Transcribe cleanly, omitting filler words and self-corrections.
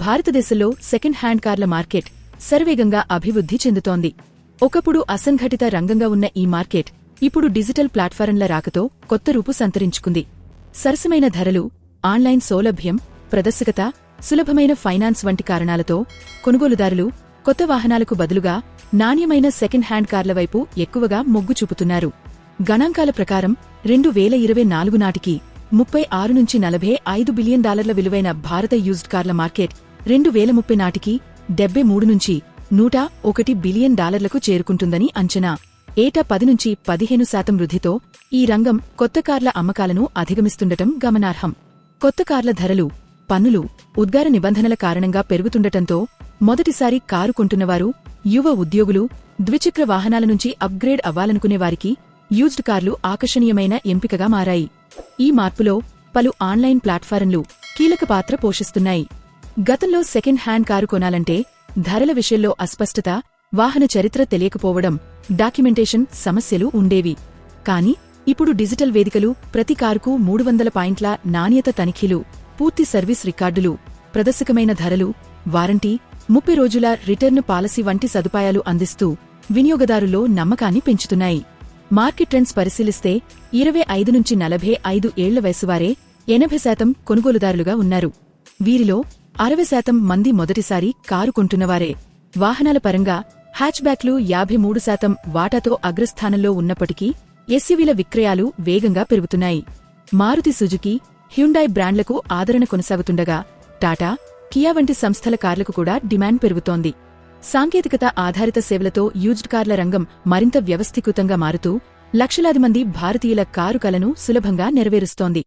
భారతదేశంలో second hand కార్ల market శరవేగంగా అభివృద్ధి చెందుతోంది. ఒకప్పుడు అసంఘటిత రంగంగా ఉన్న ఈ మార్కెట్ ఇప్పుడు డిజిటల్ ప్లాట్ఫారంల రాకతో కొత్త రూపు సంతరించుకుంది. సరసమైన ధరలు, ఆన్లైన్ సౌలభ్యం, ప్రదర్శకత, సులభమైన ఫైనాన్స్ వంటి కారణాలతో కొనుగోలుదారులు కొత్త వాహనాలకు బదులుగా నాణ్యమైన సెకండ్ హ్యాండ్ కార్ల వైపు ఎక్కువగా మొగ్గు చూపుతున్నారు. గణాంకాల ప్రకారం 2024 నాటికి 36 నుంచి $45 బిలియన్ విలువైన భారత యూజ్డ్ కార్ల మార్కెట్ 2030 నాటికి 73 నుంచి $101 బిలియన్ చేరుకుంటుందని అంచనా. ఏటా 10 నుంచి 15% వృద్ధితో ఈ రంగం కొత్త కార్ల అమ్మకాలను అధిగమిస్తుండటం గమనార్హం. కొత్త కార్ల ధరలు, పన్నులు, ఉద్గార నిబంధనల కారణంగా పెరుగుతుండటంతో మొదటిసారి కారు కొంటున్నవారు, యువ ఉద్యోగులు, ద్విచక్ర వాహనాల నుంచి అప్గ్రేడ్ అవ్వాలనుకునేవారికి యూజ్డ్ కార్లు ఆకర్షణీయమైన ఎంపికగా మారాయి. ఈ మార్పులో పలు ఆన్లైన్ ప్లాట్ఫారంలు కీలక పాత్ర పోషిస్తున్నాయి. గతంలో సెకండ్ హ్యాండ్ కారు కొనాలంటే ధరల విషయంలో అస్పష్టత, వాహన చరిత్ర తెలియకపోవడం, డాక్యుమెంటేషన్ సమస్యలు ఉండేవి. కాని ఇప్పుడు డిజిటల్ వేదికలు ప్రతి కారుకు 300 పాయింట్ల నాణ్యత తనిఖీలు, పూర్తి సర్వీస్ రికార్డులు, ప్రదర్శకమైన ధరలు, వారంటీ, 30 రోజుల రిటర్న్ పాలసీ వంటి సదుపాయాలు అందిస్తూ వినియోగదారుల్లో నమ్మకాన్ని పెంచుతున్నాయి. మార్కెట్ ట్రెండ్స్ పరిశీలిస్తే 25 నుంచి 45 ఏళ్ల వయసువారే 80% కొనుగోలుదారులుగా ఉన్నారు. వీరిలో 60% మంది మొదటిసారి కారు కొంటున్నవారే. వాహనాల పరంగా హ్యాచ్బ్యాక్లు 53% వాటాతో అగ్రస్థానంలో ఉన్నప్పటికీ ఎస్యూవీల విక్రయాలు వేగంగా పెరుగుతున్నాయి. మారుతి సుజుకి, హ్యుండాయ్ బ్రాండ్లకు ఆదరణ కొనసాగుతుండగా టాటా, కియా వంటి సంస్థల కార్లకు కూడా డిమాండ్ పెరుగుతోంది. సాంకేతికత ఆధారిత సేవలతో యూజ్డ్ కార్ల రంగం మరింత వ్యవస్థీకృతంగా మారుతూ లక్షలాది మంది భారతీయుల కారు కలను సులభంగా నెరవేరుస్తోంది.